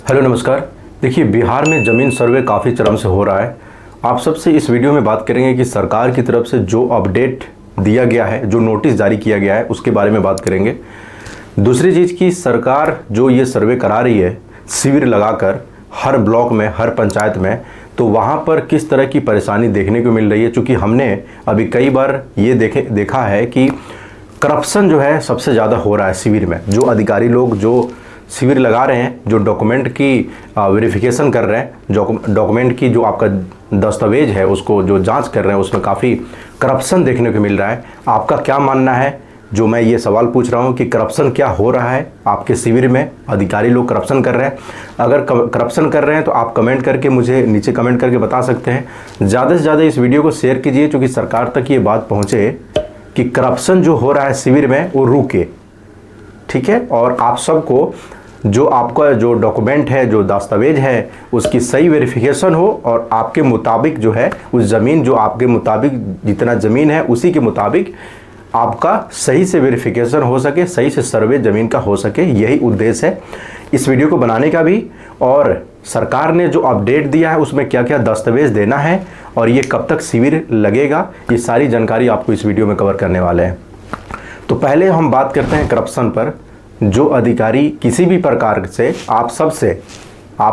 Hello नमस्कार। देखिए, बिहार में ज़मीन सर्वे काफ़ी चरम से हो रहा है। आप सबसे इस वीडियो में बात करेंगे कि सरकार की तरफ से जो अपडेट दिया गया है, जो नोटिस जारी किया गया है, उसके बारे में बात करेंगे। दूसरी चीज़ कि सरकार जो ये सर्वे करा रही है शिविर लगाकर हर ब्लॉक में, हर पंचायत में, तो वहाँ पर किस तरह की परेशानी देखने को मिल रही है। चूँकि हमने अभी कई बार ये देखा है कि करप्शन जो है सबसे ज़्यादा हो रहा है शिविर में। जो अधिकारी लोग जो शिविर लगा रहे हैं, जो डॉक्यूमेंट की वेरिफिकेशन कर रहे हैं, जो डॉक्यूमेंट की जो आपका दस्तावेज है उसको जो जांच कर रहे हैं, उसमें काफ़ी करप्शन देखने को मिल रहा है। आपका क्या मानना है? जो मैं ये सवाल पूछ रहा हूँ कि करप्शन क्या हो रहा है आपके शिविर में? अधिकारी लोग करप्शन कर रहे हैं? अगर करप्शन कर रहे हैं तो आप कमेंट करके मुझे नीचे कमेंट करके बता सकते हैं। ज़्यादा से ज़्यादा इस वीडियो को शेयर कीजिए, क्योंकि सरकार तक ये बात पहुँचे कि करप्शन जो हो रहा है शिविर में वो रुके, ठीक है। और आप सबको जो आपका जो डॉक्यूमेंट है, जो दस्तावेज है, उसकी सही वेरिफिकेशन हो और आपके मुताबिक जो है उस ज़मीन, जो आपके मुताबिक जितना ज़मीन है उसी के मुताबिक आपका सही से वेरिफिकेशन हो सके, सही से सर्वे ज़मीन का हो सके। यही उद्देश्य है इस वीडियो को बनाने का भी। और सरकार ने जो अपडेट दिया है उसमें क्या क्या दस्तावेज देना है और ये कब तक शिविर लगेगा, ये सारी जानकारी आपको इस वीडियो में कवर करने वाले हैं। तो पहले हम बात करते हैं करप्शन पर। जो अधिकारी किसी भी प्रकार से आप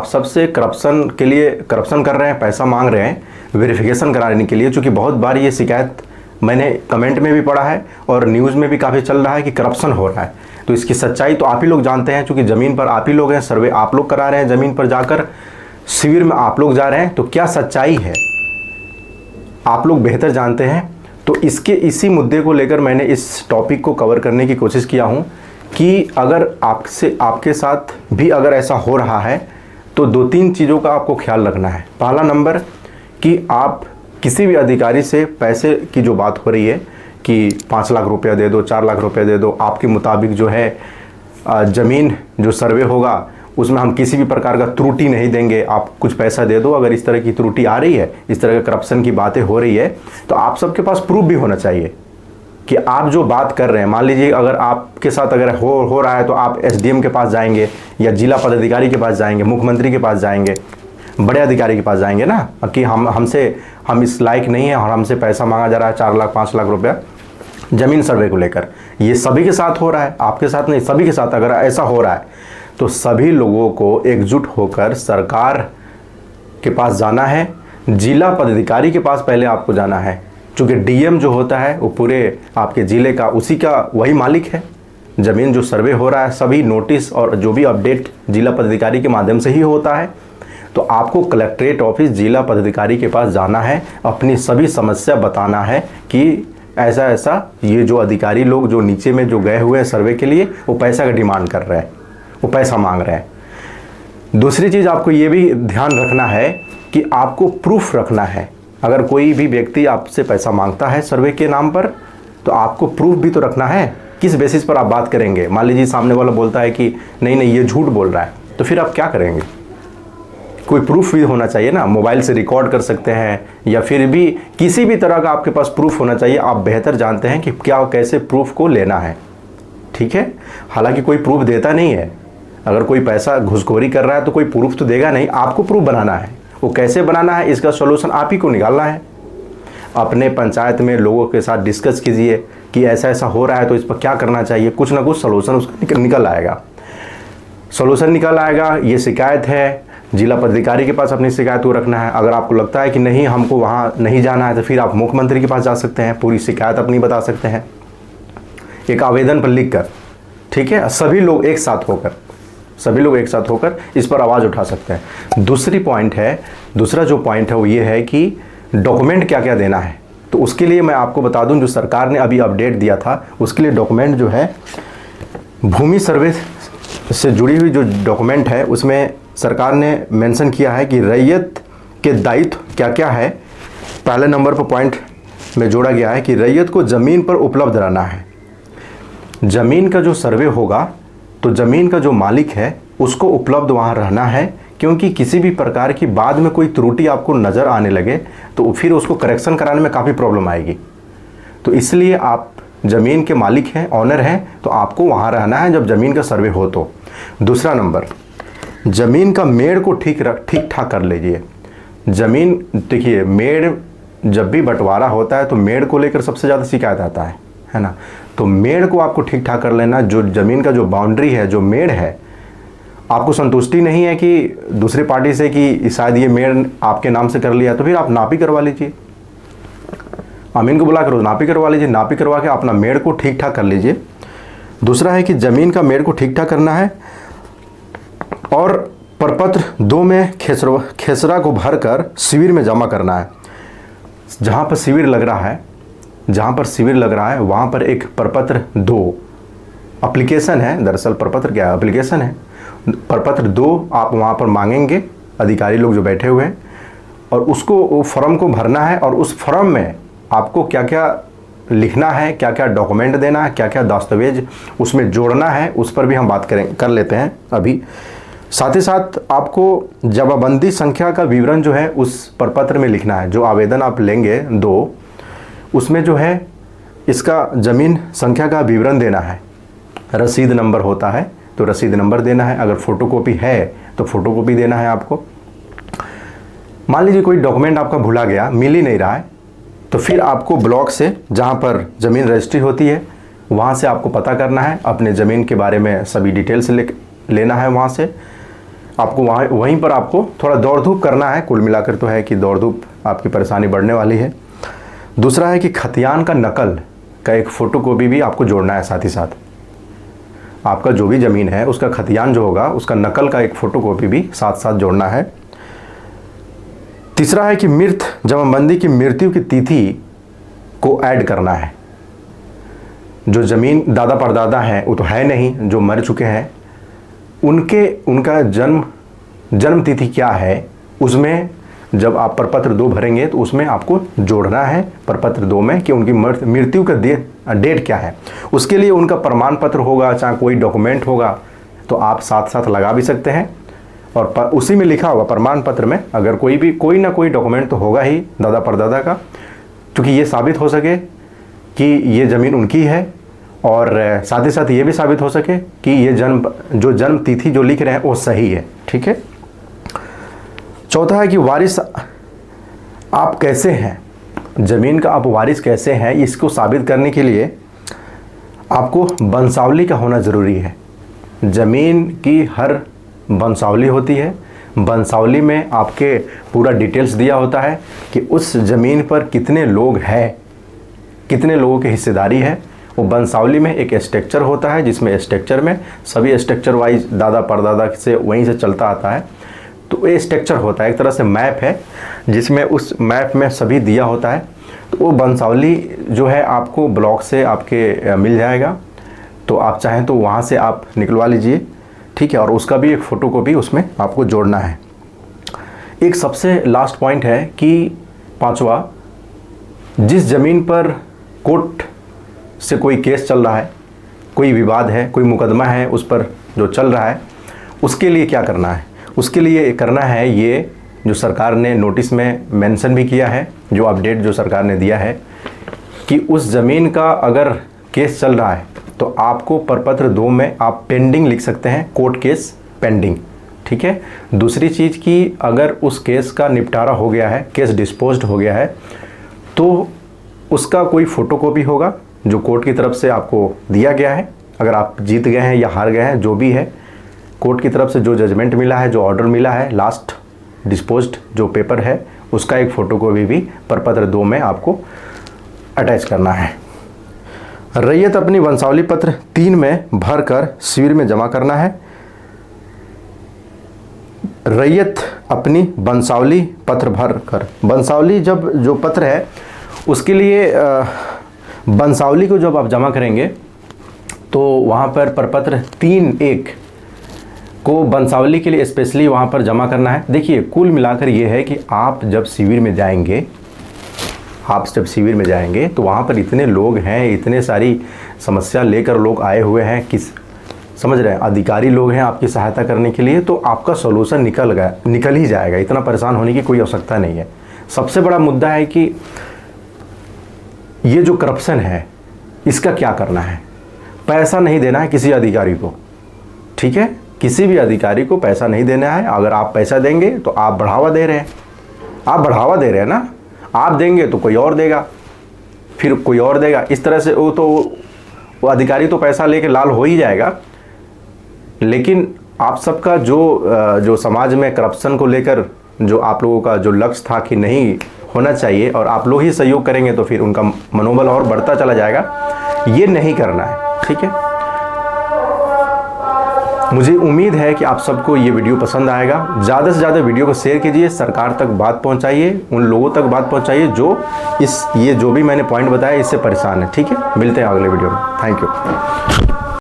सबसे करप्शन के लिए करप्शन कर रहे हैं, पैसा मांग रहे हैं वेरिफिकेशन कराने के लिए। चूँकि बहुत बार ये शिकायत मैंने कमेंट में भी पढ़ा है और न्यूज़ में भी काफ़ी चल रहा है कि करप्शन हो रहा है। तो इसकी सच्चाई तो आप ही लोग जानते हैं, चूँकि ज़मीन पर आप ही लोग हैं, सर्वे आप लोग करा रहे हैं, ज़मीन पर जाकर शिविर में आप लोग जा रहे हैं। तो क्या सच्चाई है आप लोग बेहतर जानते हैं। तो इसी मुद्दे को लेकर मैंने इस टॉपिक को कवर करने की कोशिश किया हूँ कि अगर आपके साथ भी अगर ऐसा हो रहा है तो दो तीन चीज़ों का आपको ख्याल रखना है। पहला नंबर कि आप किसी भी अधिकारी से पैसे की जो बात हो रही है कि 5 लाख रुपया दे दो, 4 लाख रुपया दे दो, आपके मुताबिक जो है ज़मीन जो सर्वे होगा उसमें हम किसी भी प्रकार का त्रुटि नहीं देंगे, आप कुछ पैसा दे दो। अगर इस तरह की त्रुटि आ रही है, इस तरह का करप्शन की बातें हो रही है, तो आप सबके पास प्रूफ भी होना चाहिए कि आप जो बात कर रहे हैं। मान लीजिए अगर आपके साथ अगर हो रहा है तो आप एसडीएम के पास जाएंगे या जिला पदाधिकारी के पास जाएंगे, मुख्यमंत्री के पास जाएंगे, बड़े अधिकारी के पास जाएंगे ना, कि हम इस लायक नहीं है और हमसे पैसा मांगा जा रहा है 4 लाख 5 लाख रुपया ज़मीन सर्वे को लेकर। ये सभी के साथ हो रहा है, आपके साथ नहीं, सभी के साथ अगर ऐसा हो रहा है तो सभी लोगों को एकजुट होकर सरकार के पास जाना है, जिला पदाधिकारी के पास पहले आपको जाना है। चूँकि डीएम जो होता है वो पूरे आपके ज़िले का, उसी का वही मालिक है। ज़मीन जो सर्वे हो रहा है सभी नोटिस और जो भी अपडेट जिला पदाधिकारी के माध्यम से ही होता है। तो आपको कलेक्ट्रेट ऑफिस, जिला पदाधिकारी के पास जाना है, अपनी सभी समस्या बताना है कि ऐसा ऐसा ये जो अधिकारी लोग जो नीचे में जो गए हुए हैं सर्वे के लिए, वो पैसा का डिमांड कर रहे हैं, वो पैसा मांग रहे हैं। दूसरी चीज़ आपको ये भी ध्यान रखना है कि आपको प्रूफ रखना है। अगर कोई भी व्यक्ति आपसे पैसा मांगता है सर्वे के नाम पर, तो आपको प्रूफ भी तो रखना है। किस बेसिस पर आप बात करेंगे? मान लीजिए सामने वाला बोलता है कि नहीं ये झूठ बोल रहा है, तो फिर आप क्या करेंगे? कोई प्रूफ भी होना चाहिए ना। मोबाइल से रिकॉर्ड कर सकते हैं या फिर भी किसी भी तरह का आपके पास प्रूफ होना चाहिए। आप बेहतर जानते हैं कि क्या कैसे प्रूफ को लेना है, ठीक है। हालांकि कोई प्रूफ देता नहीं है। अगर कोई पैसा घुसखोरी कर रहा है तो कोई प्रूफ तो देगा नहीं, आपको प्रूफ बनाना है। वो कैसे बनाना है, इसका सॉल्यूशन आप ही को निकालना है। अपने पंचायत में लोगों के साथ डिस्कस कीजिए कि ऐसा ऐसा हो रहा है तो इस पर क्या करना चाहिए। कुछ ना कुछ सॉल्यूशन उसका निकल आएगा, सॉल्यूशन निकल आएगा। ये शिकायत है, जिला पदाधिकारी के पास अपनी शिकायत को रखना है। अगर आपको लगता है कि नहीं हमको वहाँ नहीं जाना है, तो फिर आप मुख्यमंत्री के पास जा सकते हैं, पूरी शिकायत अपनी बता सकते हैं एक आवेदन पर लिख कर, ठीक है। सभी लोग एक साथ होकर इस पर आवाज़ उठा सकते हैं। दूसरा जो पॉइंट है वो ये है कि डॉक्यूमेंट क्या क्या देना है। तो उसके लिए मैं आपको बता दूं, जो सरकार ने अभी अपडेट दिया था उसके लिए डॉक्यूमेंट जो है, भूमि सर्वे से जुड़ी हुई जो डॉक्यूमेंट है उसमें सरकार ने मेंशन किया है कि रैयत के दायित्व क्या क्या है। पहले नंबर पर पॉइंट में जोड़ा गया है कि रैयत को ज़मीन पर उपलब्ध रहना है। ज़मीन का जो सर्वे होगा तो ज़मीन का जो मालिक है उसको उपलब्ध वहाँ रहना है, क्योंकि किसी भी प्रकार की बाद में कोई त्रुटि आपको नज़र आने लगे तो फिर उसको करेक्शन कराने में काफ़ी प्रॉब्लम आएगी। तो इसलिए आप ज़मीन के मालिक हैं, ऑनर हैं, तो आपको वहाँ रहना है जब ज़मीन का सर्वे हो। तो दूसरा नंबर, ज़मीन का मेड़ को ठीक ठाक कर लीजिए। ज़मीन देखिए, मेड़ जब भी बंटवारा होता है तो मेड़ को लेकर सबसे ज़्यादा शिकायत आता है ना। तो मेड़ को आपको ठीक ठाक कर लेना। जो ज़मीन का जो बाउंड्री है, जो मेड़ है, आपको संतुष्टि नहीं है कि दूसरी पार्टी से कि शायद ये मेड़ आपके नाम से कर लिया, तो फिर आप नापी करवा लीजिए। अमीन को बुला कर नापी करवा लीजिए। नापी करवा के अपना मेड़ को ठीक ठाक कर लीजिए। दूसरा है कि ज़मीन का मेड़ को ठीक ठाक करना है और प्रपत्र 2 में खेसरा को भरकर शिविर में जमा करना है। जहाँ पर शिविर लग रहा है, वहाँ पर एक प्रपत्र 2 एप्लीकेशन है। दरअसल प्रपत्र क्या है, एप्लीकेशन है। प्रपत्र 2 आप वहाँ पर मांगेंगे, अधिकारी लोग जो बैठे हुए हैं, और उसको फॉर्म को भरना है। और उस फॉर्म में आपको क्या क्या लिखना है, क्या क्या डॉक्यूमेंट देना है, क्या क्या दस्तावेज उसमें जोड़ना है, उस पर भी हम बात कर लेते हैं अभी। साथ ही साथ आपको जमाबंदी संख्या का विवरण जो है उस प्रपत्र में लिखना है। जो आवेदन आप लेंगे 2, उसमें जो है इसका ज़मीन संख्या का विवरण देना है। रसीद नंबर होता है तो रसीद नंबर देना है। अगर फ़ोटोकॉपी है तो फ़ोटोकॉपी देना है आपको। मान लीजिए कोई डॉक्यूमेंट आपका भुला गया, मिल ही नहीं रहा है, तो फिर आपको ब्लॉक से, जहाँ पर ज़मीन रजिस्ट्री होती है, वहाँ से आपको पता करना है। अपने ज़मीन के बारे में सभी डिटेल्स लेना है। वहाँ से आपको वहीं पर आपको थोड़ा दौड़ धूप करना है। कुल मिलाकर तो है कि दौड़ धूप आपकी परेशानी बढ़ने वाली है। दूसरा है कि खतियान का नकल का एक फ़ोटोकॉपी भी आपको जोड़ना है। साथ ही साथ आपका जो भी ज़मीन है उसका खतियान जो होगा, उसका नकल का एक फ़ोटोकॉपी भी साथ साथ जोड़ना है। तीसरा है कि मृत जमाबंदी की मृत्यु की तिथि को ऐड करना है। जो ज़मीन दादा परदादा हैं वो तो है नहीं, जो मर चुके हैं, उनका जन्म तिथि क्या है, उसमें जब आप प्रपत्र 2 भरेंगे तो उसमें आपको जोड़ना है प्रपत्र 2 में कि उनकी मृत्यु का डेट क्या है। उसके लिए उनका प्रमाण पत्र होगा, चाहे कोई डॉक्यूमेंट होगा, तो आप साथ साथ लगा भी सकते हैं। और उसी में लिखा होगा प्रमाण पत्र में, अगर कोई ना कोई डॉक्यूमेंट तो होगा ही दादा परदादा का, क्योंकि ये साबित हो सके कि ये ज़मीन उनकी है, और साथ ही साथ ये भी साबित हो सके कि ये जन्म तिथि जो लिख रहे हैं वो सही है। ठीक है। चौथा है कि वारिस आप कैसे हैं, ज़मीन का आप वारिस कैसे हैं, इसको साबित करने के लिए आपको वंशावली का होना ज़रूरी है। ज़मीन की हर वंशावली होती है। वंशावली में आपके पूरा डिटेल्स दिया होता है कि उस ज़मीन पर कितने लोग हैं, कितने लोगों की हिस्सेदारी है। वो वंशावली में एक स्ट्रक्चर होता है, जिसमें स्ट्रक्चर में सभी स्ट्रक्चर वाइज दादा परदादा से वहीं से चलता आता है। तो ये स्ट्रक्चर होता है, एक तरह से मैप है, जिसमें उस मैप में सभी दिया होता है। तो वो वंशावली जो है आपको ब्लॉक से आपके मिल जाएगा। तो आप चाहें तो वहाँ से आप निकलवा लीजिए। ठीक है। और उसका भी एक फ़ोटोकॉपी उसमें आपको जोड़ना है। एक सबसे लास्ट पॉइंट है कि 5वां, जिस ज़मीन पर कोर्ट से कोई केस चल रहा है, कोई विवाद है, कोई मुकदमा है उस पर जो चल रहा है, उसके लिए क्या करना है? उसके लिए करना है ये जो सरकार ने नोटिस में मेंशन भी किया है, जो अपडेट जो सरकार ने दिया है कि उस ज़मीन का अगर केस चल रहा है तो आपको प्रपत्र 2 में आप पेंडिंग लिख सकते हैं, कोर्ट केस पेंडिंग। ठीक है। दूसरी चीज़ कि अगर उस केस का निपटारा हो गया है, केस डिस्पोज्ड हो गया है, तो उसका कोई फ़ोटोकॉपी होगा जो कोर्ट की तरफ से आपको दिया गया है। अगर आप जीत गए हैं या हार गए हैं, जो भी है, कोर्ट की तरफ से जो जजमेंट मिला है, जो ऑर्डर मिला है, लास्ट डिस्पोज्ड जो पेपर है, उसका एक फ़ोटोकॉपी भी प्रपत्र 2 में आपको अटैच करना है। रैयत अपनी वंशावली पत्र 3 में भरकर शिविर में जमा करना है। रैयत अपनी वंशावली पत्र भरकर, वंशावली जब जो पत्र है उसके लिए वंशावली को जब आप जमा करेंगे तो वहाँ पर प्रपत्र 3.1 को वंशावली के लिए स्पेशली वहाँ पर जमा करना है। देखिए, कुल मिलाकर ये है कि आप जब शिविर में जाएंगे, तो वहाँ पर इतने लोग हैं, इतने सारी समस्या लेकर लोग आए हुए हैं, किस समझ रहे हैं, अधिकारी लोग हैं आपकी सहायता करने के लिए, तो आपका सॉल्यूशन निकल ही जाएगा। इतना परेशान होने की कोई आवश्यकता नहीं है। सबसे बड़ा मुद्दा है कि ये जो करप्शन है इसका क्या करना है। पैसा नहीं देना है किसी अधिकारी को, ठीक है, किसी भी अधिकारी को पैसा नहीं देना है। अगर आप पैसा देंगे तो आप बढ़ावा दे रहे हैं, आप बढ़ावा दे रहे हैं ना। आप देंगे तो कोई और देगा, फिर कोई और देगा, इस तरह से वो अधिकारी तो पैसा लेके लाल हो ही जाएगा। लेकिन आप सबका जो समाज में करप्शन को लेकर जो आप लोगों का जो लक्ष्य था कि नहीं होना चाहिए, और आप लोग ही सहयोग करेंगे तो फिर उनका मनोबल और बढ़ता चला जाएगा। ये नहीं करना है, ठीक है। मुझे उम्मीद है कि आप सबको ये वीडियो पसंद आएगा। ज़्यादा से ज़्यादा वीडियो को शेयर कीजिए, सरकार तक बात पहुंचाइए, उन लोगों तक बात पहुंचाइए जो ये जो भी मैंने पॉइंट बताया इससे परेशान है, ठीक है। मिलते हैं अगले वीडियो में। Thank you.